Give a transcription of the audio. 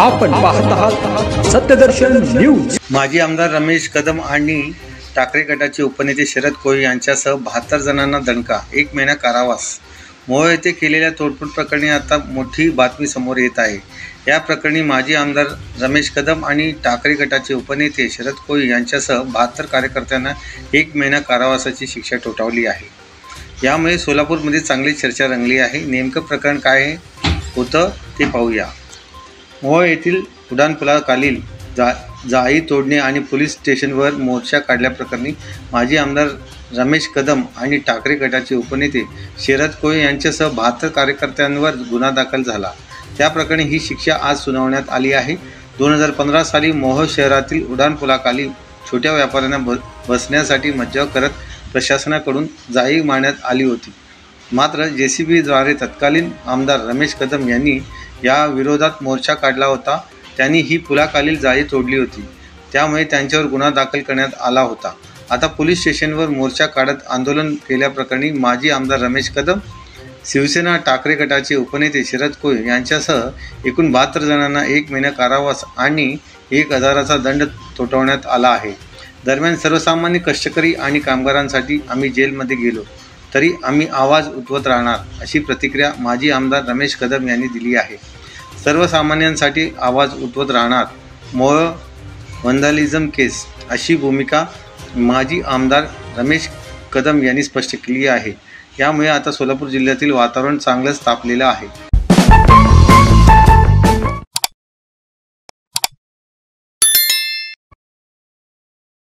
आपण पाहत आहात सत्यदर्शन न्यूज। माजी आमदार रमेश कदम आणि ठाकरे गटाचे उपनेते शरद कोळी यांच्यासह 72 जणांना दणका, 1 महिना कारावास। मोहोळ येथे केलेल्या तोडफोड प्रकरणी आता मोठी बातमी समोर येत आहे। या प्रकरणी माजी आमदार रमेश कदम आणि ठाकरे गटाचे उपनेते शरद कोळी यांच्यासह 72 कार्यकर्त्यांना 1 महिना कारावासाची शिक्षा ठोठावली आहे। यामुळे सोलापूरमध्ये चांगली चर्चा रंगली आहे। नेमकं प्रकरण काय होतं ते पाहूया। मोहोळ येथील उड्डाणपुलाखालील जाळी तोडणे आणि पोलीस स्टेशनवर मोर्चा काढल्याप्रकरणी माजी आमदार रमेश कदम आणि ठाकरे गटाचे उपनेते शरद कोळी यांच्यासह 72 कार्यकर्त्यांवर गुन्हा दाखल झाला। त्या प्रकरणी ही शिक्षा आज सुनावण्यात आली आहे। 2015 साली मोहोळ शहरातील उड्डाणपुलाखाली छोट्या व्यापाऱ्यांना बसण्यासाठी मज्जाव करत प्रशासनाकडून जाळी मारण्यात आली होती। मात्र JCBद्वारे तत्कालीन आमदार रमेश कदम यांनी या विरोधात मोर्चा काढला होता। त्यांनी ही पुलाखालील जाळी तोडली होती, त्यामुळे त्यांच्यावर गुन्हा दाखल करण्यात आला होता। आता पोलीस स्टेशनवर मोर्चा काढत आंदोलन केल्याप्रकरणी माजी आमदार रमेश कदम, शिवसेना ठाकरे गटाचे उपनेते शरद कोळी यांच्यासह एकूण 72 जणांना 1 महिना कारावास आणि 1000चा दंड ठोठावण्यात आला आहे। दरम्यान सर्वसामान्य कष्टकरी आणि कामगारांसाठी आम्ही जेलमध्ये गेलो तरी आम्ही आवाज उठवत राहणार, अशी प्रतिक्रिया माजी आमदार रमेश कदम यांनी दिली आहे। सर्वसामान्यांसाठी आवाज उठवत राहणार, मोहोळ वंदालिझम केस, अशी भूमिका माजी आमदार रमेश कदम यांनी स्पष्ट केली आहे। यामुळे आता सोलापूर जिल्ह्यातील वातावरण चांगलंच तापलेलं आहे।